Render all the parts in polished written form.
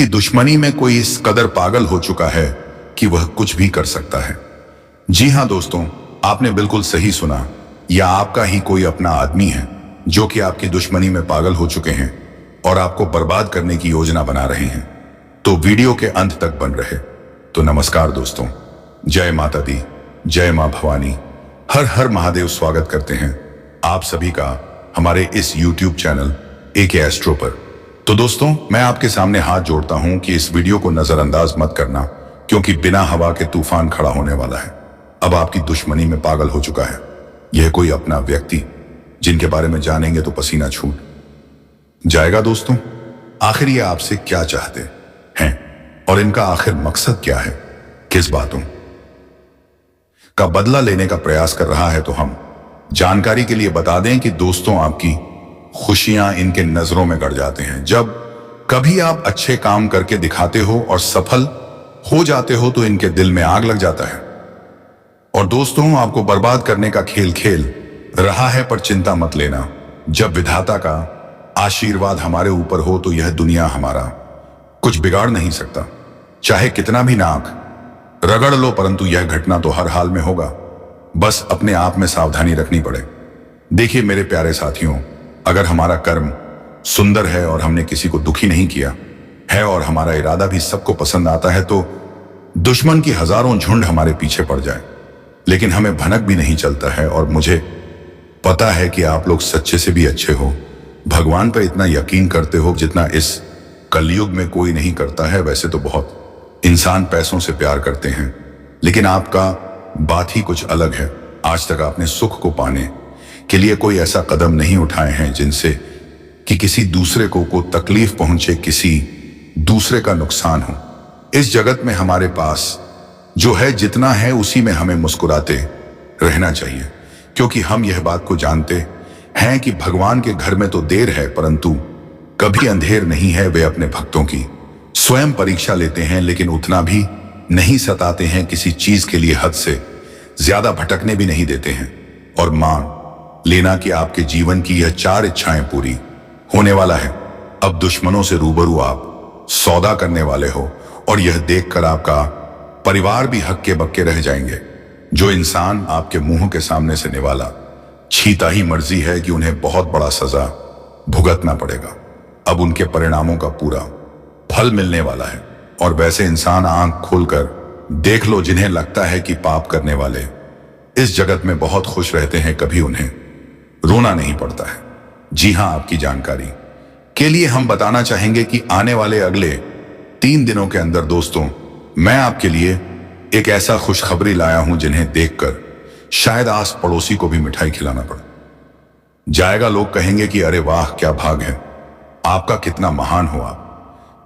कि दुश्मनी में कोई इस कदर पागल हो चुका है कि वह कुछ भी कर सकता है। जी हां दोस्तों, आपने बिल्कुल सही सुना। या आपका ही कोई अपना आदमी है जो कि आपकी दुश्मनी में पागल हो चुके हैं और आपको बर्बाद करने की योजना बना रहे हैं। तो वीडियो के अंत तक बन रहे। तो नमस्कार दोस्तों, जय माता दी, जय मां भवानी, हर हर महादेव। स्वागत करते हैं आप सभी का हमारे इस YouTube चैनल एके एस्ट्रो पर। तो दोस्तों, मैं आपके सामने हाथ जोड़ता हूं कि इस वीडियो को नजरअंदाज मत करना, क्योंकि बिना हवा के तूफान खड़ा होने वाला है। अब आपकी दुश्मनी में पागल हो चुका है यह कोई अपना व्यक्ति, जिनके बारे में जानेंगे तो पसीना छूट जाएगा। दोस्तों, आखिर ये आपसे क्या चाहते हैं और इनका आखिर मकसद क्या है? किस बातों का बदला लेने का प्रयास कर रहा है? तो हम जानकारी के लिए बता दें कि दोस्तों, आपकी खुशियां इनके नजरों में गड़ जाते हैं। जब कभी आप अच्छे काम करके दिखाते हो और सफल हो जाते हो तो इनके दिल में आग लग जाता है। और दोस्तों, आपको बर्बाद करने का खेल खेल रहा है, पर चिंता मत लेना। जब विधाता का आशीर्वाद हमारे ऊपर हो तो यह दुनिया हमारा कुछ बिगाड़ नहीं सकता। चाहे कितना भी नाक रगड़ लो, परंतु यह घटना तो हर हाल में होगा। बस अपने आप में सावधानी रखनी पड़े। देखिए मेरे प्यारे साथियों, अगर हमारा कर्म सुंदर है और हमने किसी को दुखी नहीं किया है और हमारा इरादा भी सबको पसंद आता है, तो दुश्मन की हजारों झुंड हमारे पीछे पड़ जाए, लेकिन हमें भनक भी नहीं चलता है। और मुझे पता है कि आप लोग सच्चे से भी अच्छे हो, भगवान पर इतना यकीन करते हो जितना इस कलयुग में कोई नहीं करता है। वैसे तो बहुत इंसान पैसों से प्यार करते हैं, लेकिन आपका बात ही कुछ अलग है। आज तक आपने सुख को पाने के लिए कोई ऐसा कदम नहीं उठाए हैं जिनसे कि किसी दूसरे को तकलीफ पहुंचे, किसी दूसरे का नुकसान हो। इस जगत में हमारे पास जो है, जितना है उसी में हमें मुस्कुराते रहना चाहिए, क्योंकि हम यह बात को जानते हैं कि भगवान के घर में तो देर है, परंतु कभी अंधेर नहीं है। वे अपने भक्तों की स्वयं परीक्षा लेते हैं, लेकिन उतना भी नहीं सताते हैं। किसी चीज के लिए हद से ज्यादा भटकने भी नहीं देते हैं। और मान लेना कि आपके जीवन की यह 4 इच्छाएं पूरी होने वाला है। अब दुश्मनों से रूबरू आप सौदा करने वाले हो, और यह देखकर आपका परिवार भी हक्के बक्के रह जाएंगे। जो इंसान आपके मुंह के सामने से निवाला छीता ही मर्जी है कि उन्हें बहुत बड़ा सजा भुगतना पड़ेगा। अब उनके परिणामों का पूरा फल मिलने वाला है। और वैसे इंसान आंख खोलकर देख लो जिन्हें लगता है कि पाप करने वाले इस जगत में बहुत खुश रहते हैं, कभी उन्हें रोना नहीं पड़ता है। जी हां, आपकी जानकारी के लिए हम बताना चाहेंगे कि आने वाले अगले 3 दिनों के अंदर दोस्तों, मैं आपके लिए एक ऐसा खुशखबरी लाया हूं जिन्हें देखकर शायद आस पड़ोसी को भी मिठाई खिलाना पड़े जाएगा। लोग कहेंगे कि अरे वाह, क्या भाग है आपका, कितना महान हो आप।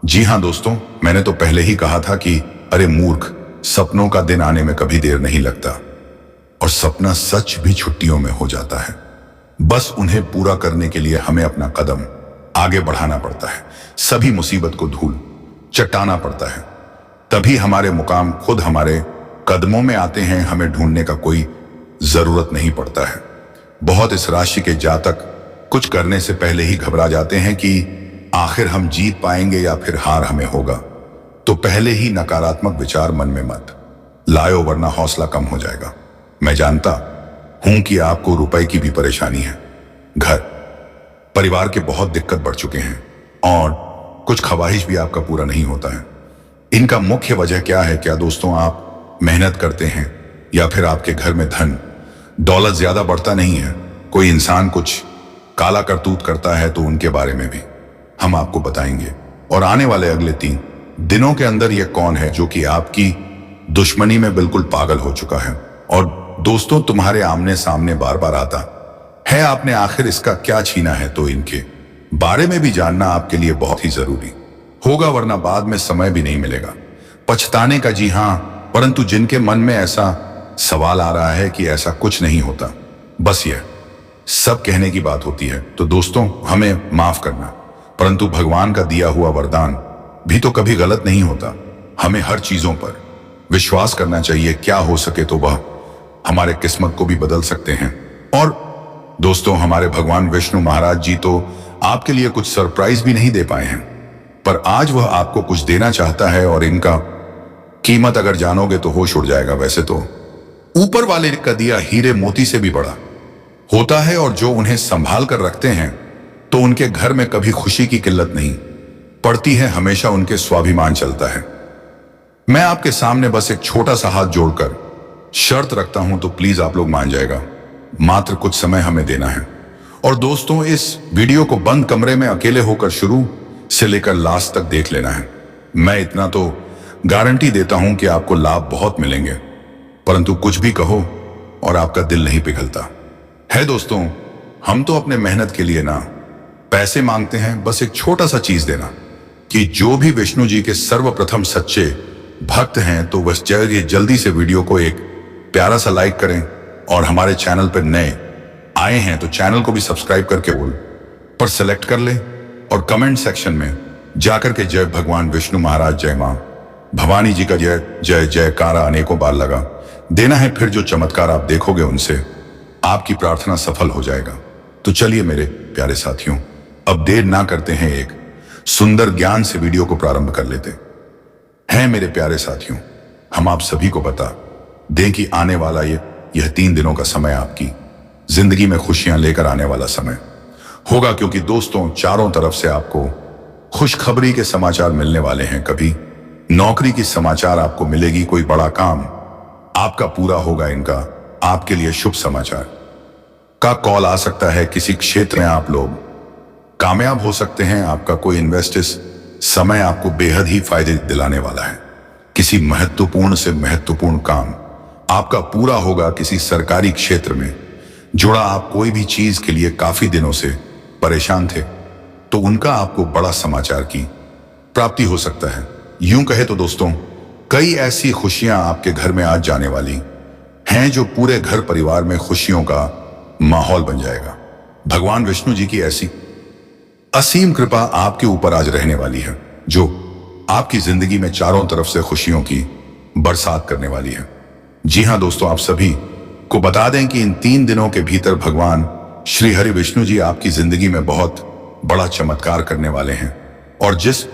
जी हां दोस्तों, मैंने तो पहले ही कहा था कि अरे मूर्ख, सपनों का दिन आने में कभी देर नहीं लगता, और सपना सच भी छुट्टियों में हो जाता है। बस उन्हें पूरा करने के लिए हमें अपना कदम आगे बढ़ाना पड़ता है। सभी मुसीबत को धूल चटाना पड़ता है, तभी हमारे मुकाम खुद हमारे कदमों में आते हैं। हमें ढूंढने का कोई जरूरत नहीं पड़ता है। बहुत इस राशि के जातक कुछ करने से पहले ही घबरा जाते हैं कि आखिर हम जीत पाएंगे या फिर हार हमें होगा। तो पहले ही नकारात्मक विचार मन में मत लायो, वरना हौसला कम हो जाएगा। मैं जानता हूं कि आपको रुपए की भी परेशानी है, घर परिवार के बहुत दिक्कत बढ़ चुके हैं, और कुछ ख्वाहिश भी आपका पूरा नहीं होता है। इनका मुख्य वजह क्या है? क्या दोस्तों, आप मेहनत करते हैं या फिर आपके घर में धन दौलत ज्यादा बढ़ता नहीं है? कोई इंसान कुछ काला करतूत करता है तो उनके बारे में भी हम आपको बताएंगे। और आने वाले अगले 3 दिनों के अंदर यह कौन है जो कि आपकी दुश्मनी में बिल्कुल पागल हो चुका है और दोस्तों तुम्हारे आमने सामने बार बार आता है? आपने आखिर इसका क्या छीना है? तो इनके बारे में भी जानना आपके लिए बहुत ही जरूरी होगा, वरना बाद में समय भी नहीं मिलेगा पछताने का। जी हां, परंतु जिनके मन में ऐसा सवाल आ रहा है कि ऐसा कुछ नहीं होता, बस यह सब कहने की बात होती है, तो दोस्तों हमें माफ करना, परंतु भगवान का दिया हुआ वरदान भी तो कभी गलत नहीं होता। हमें हर चीजों पर विश्वास करना चाहिए। क्या हो सके तो वह हमारे किस्मत को भी बदल सकते हैं। और दोस्तों, हमारे भगवान विष्णु महाराज जी तो आपके लिए कुछ सरप्राइज भी नहीं दे पाए हैं। पर आज वह आपको कुछ देना चाहता है और इनका कीमत अगर जानोगे तो होश उड़ जाएगा। वैसे तो ऊपर वाले का दिया हीरे मोती से भी बड़ा होता है और जो उन्हें संभाल कर रखते हैं तो उनके घर में कभी खुशी की किल्लत नहीं पड़ती है, हमेशा उनके स्वाभिमान चलता है। मैं आपके सामने बस एक छोटा सा हाथ जोड़कर शर्त रखता हूं, तो प्लीज आप लोग मान जाएगा। मात्र कुछ समय हमें देना है। और दोस्तों, इस वीडियो को बंद कमरे में अकेले होकर शुरू से लेकर लास्ट तक देख लेना है। मैं इतना तो गारंटी देता हूं कि आपको लाभ बहुत मिलेंगे, परंतु कुछ भी कहो और आपका दिल नहीं पिघलता है। दोस्तों, हम तो अपने मेहनत के लिए ना पैसे मांगते हैं, बस एक छोटा सा चीज देना कि जो भी विष्णु जी के सर्वप्रथम सच्चे भक्त हैं तो वह जल्दी से वीडियो को एक प्यारा सा लाइक करें और हमारे चैनल पर नए आए हैं तो चैनल को भी सब्सक्राइब करके बोल पर सेलेक्ट कर ले और कमेंट सेक्शन में जाकर के जय भगवान विष्णु महाराज, जय मां भवानी जी का जय जय जयकारा अनेकों बार लगा देना है। फिर जो चमत्कार आप देखोगे उनसे आपकी प्रार्थना सफल हो जाएगा। तो चलिए मेरे प्यारे साथियों, अब देर ना करते हैं, एक सुंदर ज्ञान से वीडियो को प्रारंभ कर लेते हैं। मेरे प्यारे साथियों, हम आप सभी को बता दें कि आने वाला यह 3 दिनों का समय आपकी जिंदगी में खुशियां लेकर आने वाला समय होगा, क्योंकि दोस्तों चारों तरफ से आपको खुशखबरी के समाचार मिलने वाले हैं। कभी नौकरी की समाचार आपको मिलेगी, कोई बड़ा काम आपका पूरा होगा, इनका आपके लिए शुभ समाचार का कॉल आ सकता है। किसी क्षेत्र में आप लोग कामयाब हो सकते हैं। आपका कोई इन्वेस्टिस समय आपको बेहद ही फायदे दिलाने वाला है। किसी महत्वपूर्ण से महत्वपूर्ण काम आपका पूरा होगा। किसी सरकारी क्षेत्र में जुड़ा आप कोई भी चीज के लिए काफी दिनों से परेशान थे तो उनका आपको बड़ा समाचार की प्राप्ति हो सकता है। यूं कहे तो दोस्तों, कई ऐसी खुशियां आपके घर में आज जाने वाली हैं जो पूरे घर परिवार में खुशियों का माहौल बन जाएगा। भगवान विष्णु जी की ऐसी असीम कृपा आपके ऊपर आज रहने वाली है जो आपकी जिंदगी में चारों तरफ से खुशियों की बरसात करने वाली है। जी हां दोस्तों, आप सभी को बता दें कि इन 3 दिनों के भीतर भगवान श्री हरि विष्णु जी आपकी जिंदगी में बहुत बड़ा चमत्कार करने वाले हैं और जिस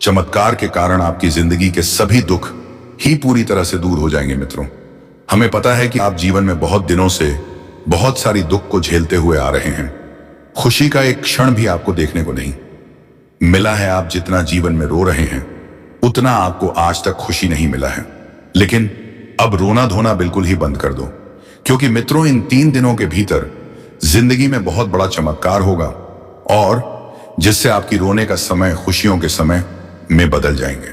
चमत्कार के कारण आपकी जिंदगी के सभी दुख ही पूरी तरह से दूर हो जाएंगे। मित्रों, हमें पता है कि आप जीवन में बहुत दिनों से बहुत सारी दुख को झेलते हुए आ रहे हैं। खुशी का एक क्षण भी आपको देखने को नहीं मिला है। आप जितना जीवन में रो रहे हैं उतना आपको आज तक खुशी नहीं मिला है। लेकिन अब रोना धोना बिल्कुल ही बंद कर दो, क्योंकि मित्रों इन 3 दिनों के भीतर जिंदगी में बहुत बड़ा चमत्कार होगा और जिससे आपकी रोने का समय खुशियों के समय में बदल जाएंगे।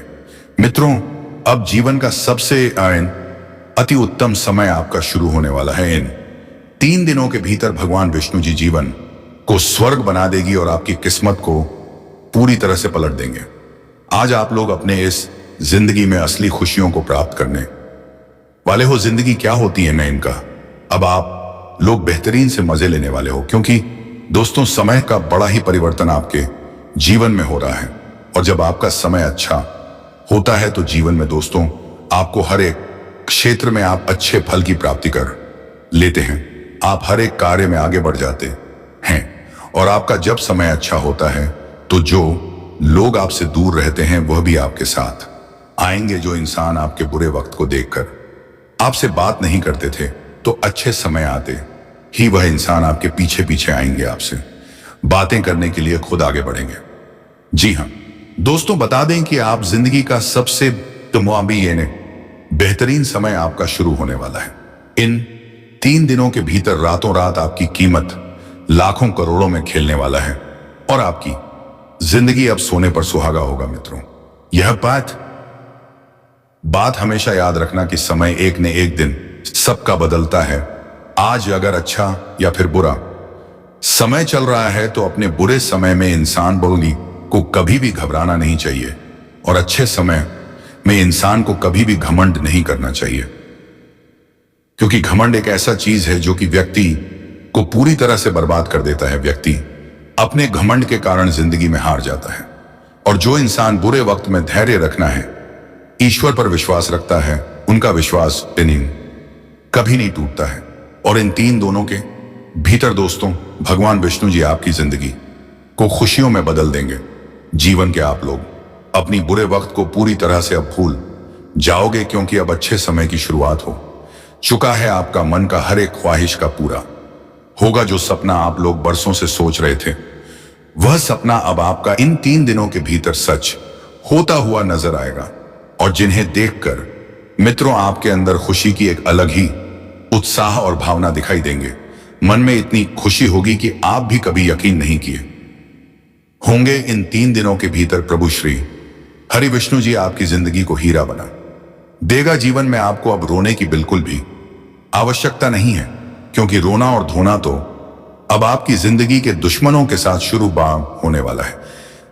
मित्रों, अब जीवन का सबसे अति उत्तम समय आपका शुरू होने वाला है। इन 3 दिनों के भीतर भगवान विष्णु जी जीवन को स्वर्ग बना देगी और आपकी किस्मत को पूरी तरह से पलट देंगे। आज आप लोग अपने इस जिंदगी में असली खुशियों को प्राप्त करने वाले हो। जिंदगी क्या होती है मैं इनका अब आप लोग बेहतरीन से मजे लेने वाले हो, क्योंकि दोस्तों समय का बड़ा ही परिवर्तन आपके जीवन में हो रहा है। और जब आपका समय अच्छा होता है तो जीवन में दोस्तों आपको हर एक क्षेत्र में आप अच्छे फल की प्राप्ति कर लेते हैं। आप हर एक कार्य में आगे बढ़ जाते हैं और आपका जब समय अच्छा होता है तो जो लोग आपसे दूर रहते हैं वह भी आपके साथ आएंगे। जो इंसान आपके बुरे वक्त को देखकर आपसे बात नहीं करते थे तो अच्छे समय आते ही वह इंसान आपके पीछे पीछे आएंगे, आपसे बातें करने के लिए खुद आगे बढ़ेंगे। जी हां दोस्तों, बता दें कि आप जिंदगी का सबसे बेहतरीन समय आपका शुरू होने वाला है। इन 3 दिनों के भीतर रातों रात आपकी कीमत लाखों करोड़ों में खेलने वाला है और आपकी जिंदगी अब सोने पर सुहागा होगा। मित्रों, यह बात हमेशा याद रखना कि समय एक न एक दिन सबका बदलता है। आज अगर अच्छा या फिर बुरा समय चल रहा है तो अपने बुरे समय में इंसान को कभी भी घबराना नहीं चाहिए और अच्छे समय में इंसान को कभी भी घमंड नहीं करना चाहिए, क्योंकि घमंड एक ऐसा चीज है जो कि व्यक्ति को पूरी तरह से बर्बाद कर देता है। व्यक्ति अपने घमंड के कारण जिंदगी में हार जाता है और जो इंसान बुरे वक्त में धैर्य रखना है, ईश्वर पर विश्वास रखता है, उनका विश्वास कभी नहीं टूटता है। और इन 3 दोनों के भीतर दोस्तों भगवान विष्णु जी आपकी जिंदगी को खुशियों में बदल देंगे जीवन के आप लोग अपनी बुरे वक्त को पूरी तरह से अब भूल जाओगे, क्योंकि अब अच्छे समय की शुरुआत हो चुका है। आपका मन का हर एक ख्वाहिश का पूरा होगा। जो सपना आप लोग बरसों से सोच रहे थे, वह सपना अब आपका इन 3 दिनों के भीतर सच होता हुआ नजर आएगा। और जिन्हें देखकर मित्रों आपके अंदर खुशी की एक अलग ही उत्साह और भावना दिखाई देंगे। मन में इतनी खुशी होगी कि आप भी कभी यकीन नहीं किए होंगे। इन 3 दिनों के भीतर प्रभु श्री हरि विष्णु जी आपकी जिंदगी को हीरा बना देगा। जीवन में आपको अब रोने की बिल्कुल भी आवश्यकता नहीं है, क्योंकि रोना और धोना तो अब आपकी जिंदगी के दुश्मनों के साथ शुरू होने वाला है।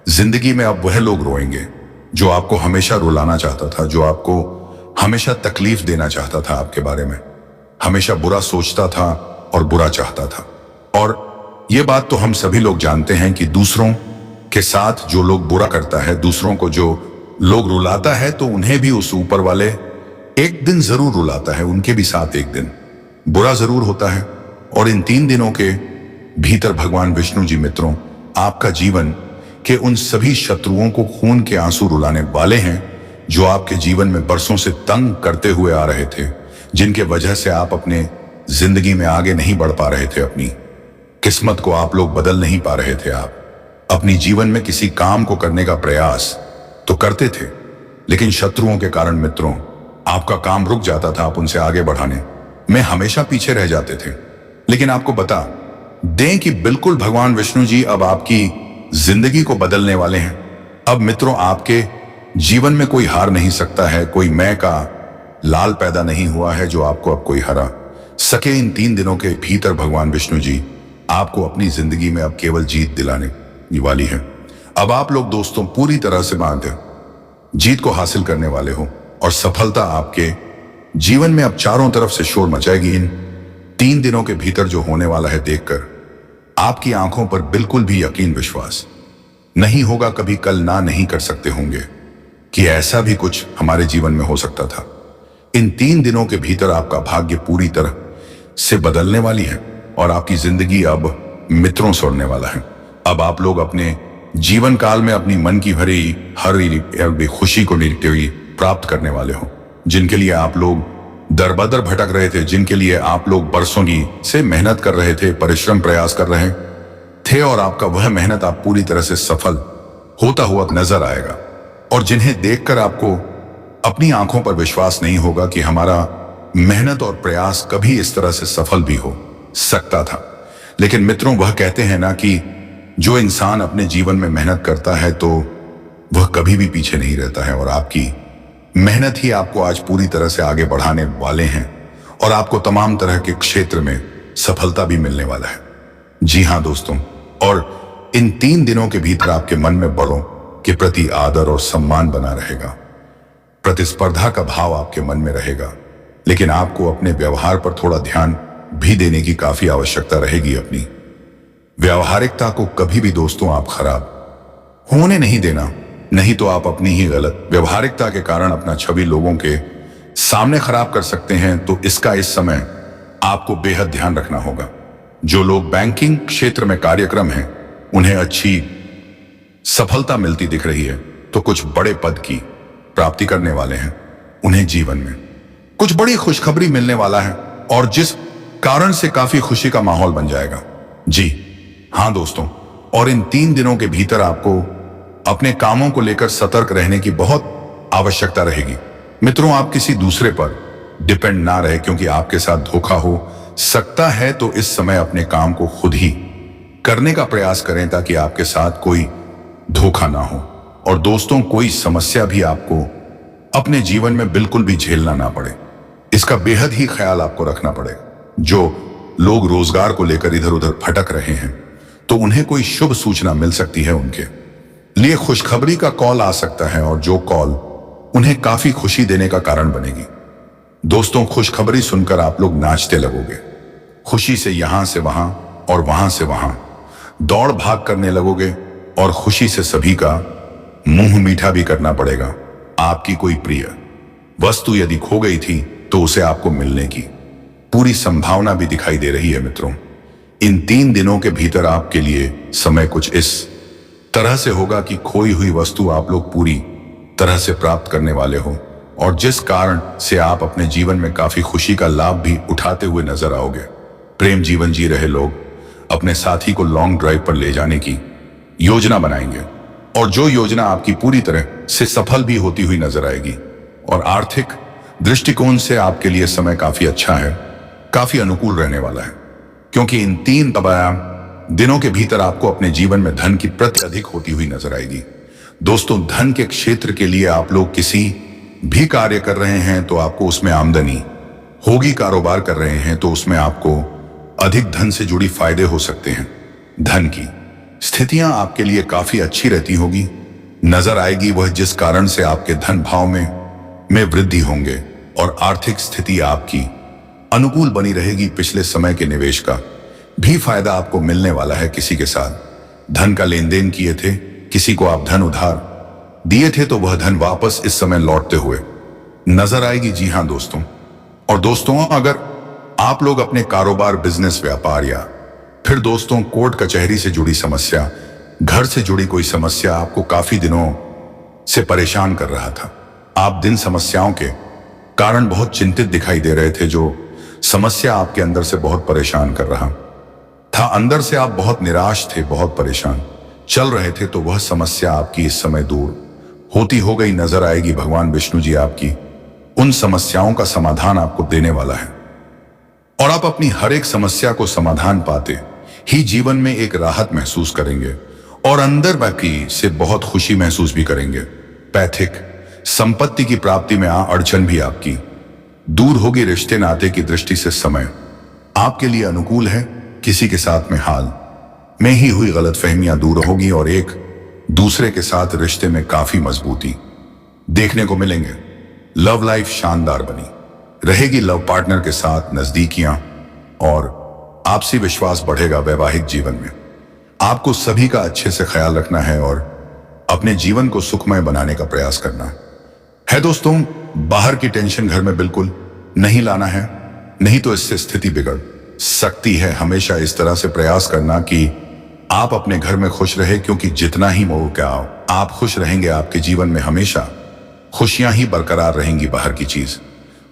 जिंदगी में अब वह लोग रोएंगे जो आपको हमेशा रुलाना चाहता था, जो आपको हमेशा तकलीफ देना चाहता था, आपके बारे में हमेशा बुरा सोचता था और बुरा चाहता था। और यह बात तो हम सभी लोग जानते हैं कि दूसरों के साथ जो लोग बुरा करता है, दूसरों को जो लोग रुलाता है, तो उन्हें भी उस ऊपर वाले एक दिन जरूर रुलाता है। उनके भी साथ एक दिन बुरा जरूर होता है। और इन 3 दिनों के भीतर भगवान विष्णु जी मित्रों आपका जीवन के उन सभी शत्रुओं को खून के आंसू रुलाने वाले हैं, जो आपके जीवन में बरसों से तंग करते हुए आ रहे थे, जिनके वजह से आप अपने जिंदगी में आगे नहीं बढ़ पा रहे थे। अपनी किस्मत को आप लोग बदल नहीं पा रहे थे। आप अपनी जीवन में किसी काम को करने का प्रयास तो करते थे, लेकिन शत्रुओं के कारण मित्रों आपका काम रुक जाता था। आप उनसे आगे बढ़ाने में हमेशा पीछे रह जाते थे। लेकिन आपको बता दें कि बिल्कुल भगवान विष्णु जी अब आपकी जिंदगी को बदलने वाले हैं। अब मित्रों आपके जीवन में कोई हार नहीं सकता है, कोई मैं का लाल पैदा नहीं हुआ है जो आपको अब कोई हरा सके। इन 3 दिनों के भीतर भगवान विष्णु जी आपको अपनी जिंदगी में अब केवल जीत दिलाने वाली है। अब आप लोग दोस्तों पूरी तरह से बांध जीत को हासिल करने वाले हो, और सफलता आपके जीवन में अब चारों तरफ से शोर मचाएगी। इन 3 दिनों के भीतर जो होने वाला है देखकर आपकी आंखों पर बिल्कुल भी यकीन विश्वास नहीं होगा। कभी कल ना नहीं कर सकते होंगे कि ऐसा भी कुछ हमारे जीवन में हो सकता था। इन 3 दिनों के भीतर आपका भाग्य पूरी तरह से बदलने वाली है, और आपकी जिंदगी अब मित्रों सोड़ने वाला है। अब आप लोग अपने जीवन काल में अपनी मन की भरी हर खुशी को देखते हुए प्राप्त करने वाले हो। जिनके लिए आप लोग दर बदर भटक रहे थे, जिनके लिए आप लोग बरसों की से मेहनत कर रहे थे, परिश्रम प्रयास कर रहे थे, और आपका वह मेहनत आप पूरी तरह से सफल होता हुआ नजर आएगा। और जिन्हें देखकर आपको अपनी आंखों पर विश्वास नहीं होगा कि हमारा मेहनत और प्रयास कभी इस तरह से सफल भी हो सकता था। लेकिन मित्रों वह कहते हैं ना कि जो इंसान अपने जीवन में मेहनत करता है तो वह कभी भी पीछे नहीं रहता है, और आपकी मेहनत ही आपको आज पूरी तरह से आगे बढ़ाने वाले हैं, और आपको तमाम तरह के क्षेत्र में सफलता भी मिलने वाला है। जी हां दोस्तों, और इन 3 दिनों के भीतर आपके मन में बड़ों के प्रति आदर और सम्मान बना रहेगा। प्रतिस्पर्धा का भाव आपके मन में रहेगा, लेकिन आपको अपने व्यवहार पर थोड़ा ध्यान भी देने की काफी आवश्यकता रहेगी। अपनी व्यवहारिकता को कभी भी दोस्तों आप खराब होने नहीं देना, नहीं तो आप अपनी ही गलत व्यवहारिकता के कारण अपना छवि लोगों के सामने खराब कर सकते हैं। तो इसका इस समय आपको बेहद ध्यान रखना होगा। जो लोग बैंकिंग क्षेत्र में कार्यक्रम हैं, उन्हें अच्छी सफलता मिलती दिख रही है, तो कुछ बड़े पद की प्राप्ति करने वाले हैं। उन्हें जीवन में कुछ बड़ी खुशखबरी मिलने वाला है, और जिस कारण से काफी खुशी का माहौल बन जाएगा। जी हां दोस्तों, और इन 3 दिनों के भीतर आपको अपने कामों को लेकर सतर्क रहने की बहुत आवश्यकता रहेगी। मित्रों आप किसी दूसरे पर डिपेंड ना रहे, क्योंकि आपके साथ धोखा हो सकता है। तो इस समय अपने काम को खुद ही करने का प्रयास करें, ताकि आपके साथ कोई धोखा ना हो। और दोस्तों कोई समस्या भी आपको अपने जीवन में बिल्कुल भी झेलना ना पड़े, इसका बेहद ही ख्याल आपको रखना पड़ेगा। जो लोग रोजगार को लेकर इधर उधर भटक रहे हैं, तो उन्हें कोई शुभ सूचना मिल सकती है, उनके लिए खुशखबरी का कॉल आ सकता है, और जो कॉल उन्हें काफी खुशी देने का कारण बनेगी। दोस्तों खुशखबरी सुनकर आप लोग नाचते लगोगे, खुशी से यहां से वहां और वहां से वहां दौड़ भाग करने लगोगे, और खुशी से सभी का मुंह मीठा भी करना पड़ेगा। आपकी कोई प्रिय वस्तु यदि खो गई थी, तो उसे आपको मिलने की पूरी संभावना भी दिखाई दे रही है। मित्रों इन 3 दिनों के भीतर आपके लिए समय कुछ इस तरह से होगा कि खोई हुई वस्तु आप लोग पूरी तरह से प्राप्त करने वाले हो, और जिस कारण से आप अपने जीवन में काफी खुशी का लाभ भी उठाते हुए नजर आओगे। प्रेम जीवन जी रहे लोग अपने साथी को लॉन्ग ड्राइव पर ले जाने की योजना बनाएंगे, और जो योजना आपकी पूरी तरह से सफल भी होती हुई नजर आएगी। और आर्थिक दृष्टिकोण से आपके लिए समय काफी अच्छा है, काफी अनुकूल रहने वाला है, क्योंकि इन 3 दिनों के भीतर आपको अपने जीवन में धन की प्रति अधिक होती हुई नजर आएगी। दोस्तों, धन के क्षेत्र के लिए आप लोग किसी भी कार्य कर रहे हैं तो आपको उसमें आमदनी होगी, कारोबार कर रहे हैं तो उसमें आपको अधिक धन से जुड़ी फायदे हो सकते हैं। धन की स्थितियां आपके लिए काफी अच्छी रहती होगी, नजर आएगी वह, जिस कारण से आपके धन भाव में वृद्धि होंगे और आर्थिक स्थिति आपकी अनुकूल बनी रहेगी। पिछले समय के निवेश का भी फायदा आपको मिलने वाला है। किसी के साथ धन का लेन देन किए थे, किसी को आप धन उधार दिए थे, तो वह धन वापस इस समय लौटते हुए नजर आएगी। जी हां दोस्तों, और दोस्तों अगर आप लोग अपने कारोबार, बिजनेस, व्यापार या फिर दोस्तों कोर्ट कचहरी से जुड़ी समस्या, घर से जुड़ी कोई समस्या आपको काफी दिनों से परेशान कर रहा था, आप दिन समस्याओं के कारण बहुत चिंतित दिखाई दे रहे थे, जो समस्या आपके अंदर से बहुत परेशान कर रहा था, अंदर से आप बहुत निराश थे, बहुत परेशान चल रहे थे, तो वह समस्या आपकी इस समय दूर होती हो गई नजर आएगी। भगवान विष्णु जी आपकी उन समस्याओं का समाधान आपको देने वाला है, और आप अपनी हर एक समस्या को समाधान पाते ही जीवन में एक राहत महसूस करेंगे, और अंदर बाकी से बहुत खुशी महसूस भी करेंगे। पैतृक संपत्ति की प्राप्ति में अड़चन भी आपकी दूर होगी। रिश्ते नाते की दृष्टि से समय आपके लिए अनुकूल है। किसी के साथ में हाल में ही हुई गलतफहमियां दूर होगी, और एक दूसरे के साथ रिश्ते में काफी मजबूती देखने को मिलेंगे। लव लाइफ शानदार बनी रहेगी। लव पार्टनर के साथ नजदीकियां और आपसी विश्वास बढ़ेगा। वैवाहिक जीवन में आपको सभी का अच्छे से ख्याल रखना है और अपने जीवन को सुखमय बनाने का प्रयास करना है। दोस्तों, बाहर की टेंशन घर में बिल्कुल नहीं लाना है, नहीं तो इससे स्थिति बिगड़ सकती है। हमेशा इस तरह से प्रयास करना कि आप अपने घर में खुश रहे, क्योंकि जितना ही मौका आप खुश रहेंगे, आपके जीवन में हमेशा खुशियां ही बरकरार रहेंगी। बाहर की चीज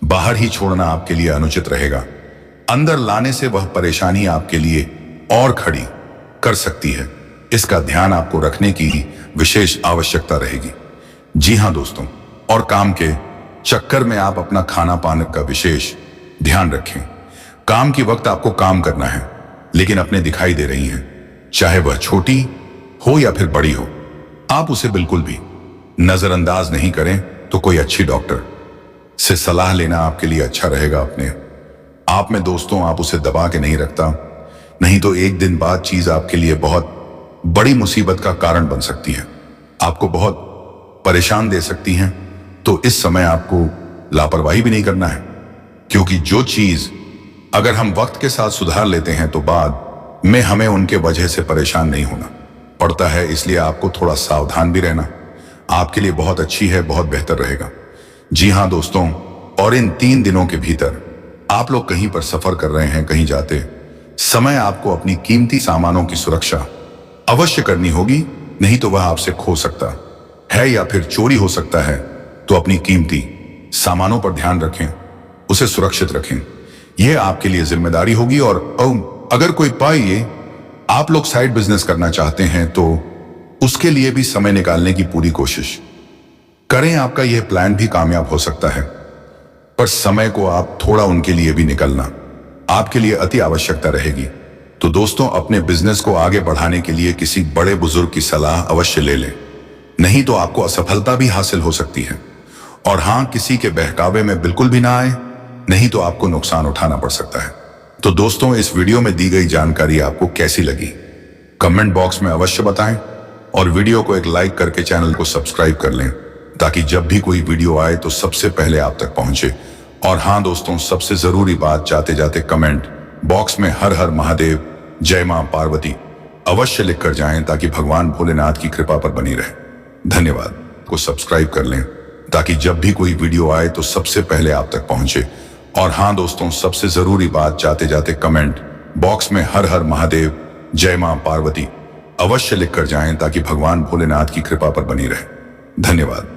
बाहर ही छोड़ना आपके लिए अनुचित रहेगा। अंदर लाने से वह परेशानी आपके लिए और खड़ी कर सकती है। इसका ध्यान आपको रखने की विशेष आवश्यकता रहेगी। जी हां दोस्तों, और काम के चक्कर में आप अपना खाना पान का विशेष ध्यान रखें। काम के वक्त आपको काम करना है, लेकिन अपने दिखाई दे रही हैं, चाहे वह छोटी हो या फिर बड़ी हो, आप उसे बिल्कुल भी नजरअंदाज नहीं करें। तो कोई अच्छी डॉक्टर से सलाह लेना आपके लिए अच्छा रहेगा। अपने आप में दोस्तों आप उसे दबा के नहीं रखता, नहीं तो एक दिन बाद चीज आपके लिए बहुत बड़ी मुसीबत का कारण बन सकती है, आपको बहुत परेशान दे सकती हैं। तो इस समय आपको लापरवाही भी नहीं करना है, क्योंकि जो चीज अगर हम वक्त के साथ सुधार लेते हैं तो बाद में हमें उनके वजह से परेशान नहीं होना पड़ता है। इसलिए आपको थोड़ा सावधान भी रहना आपके लिए बहुत अच्छी है, बहुत बेहतर रहेगा। जी हां दोस्तों, और इन 3 दिनों के भीतर आप लोग कहीं पर सफर कर रहे हैं, कहीं जाते समय आपको अपनी कीमती सामानों की सुरक्षा अवश्य करनी होगी, नहीं तो वह आपसे खो सकता है या फिर चोरी हो सकता है। तो अपनी कीमती सामानों पर ध्यान रखें, उसे सुरक्षित रखें, यह आपके लिए जिम्मेदारी होगी। और अगर कोई पाइए आप लोग साइड बिजनेस करना चाहते हैं तो उसके लिए भी समय निकालने की पूरी कोशिश करें। आपका यह प्लान भी कामयाब हो सकता है, पर समय को आप थोड़ा उनके लिए भी निकलना आपके लिए अति आवश्यकता रहेगी। तो दोस्तों, अपने बिजनेस को आगे बढ़ाने के लिए किसी बड़े बुजुर्ग की सलाह अवश्य ले लें, नहीं तो आपको असफलता भी हासिल हो सकती है। और हां, किसी के बहकावे में बिल्कुल भी ना आए, नहीं तो आपको नुकसान उठाना पड़ सकता है। तो दोस्तों, इस वीडियो में दी गई जानकारी आपको कैसी लगी कमेंट बॉक्स में अवश्य बताएं, और वीडियो को एक लाइक करके चैनल को सब्सक्राइब कर लें, ताकि जब भी कोई वीडियो आए तो सबसे पहले आप तक पहुंचे। और हां दोस्तों, सबसे जरूरी बात, जाते जाते कमेंट बॉक्स में हर हर महादेव, जय मां पार्वती अवश्य लिख कर जाएं, ताकि भगवान भोलेनाथ की कृपा पर बनी रहे। धन्यवाद। को सब्सक्राइब कर लें, ताकि जब भी कोई वीडियो आए तो सबसे पहले आप तक पहुंचे। और हां दोस्तों, सबसे जरूरी बात, जाते जाते कमेंट बॉक्स में हर हर महादेव, जय मां पार्वती अवश्य लिख कर जाएं ताकि भगवान भोलेनाथ की कृपा पर बनी रहे। धन्यवाद।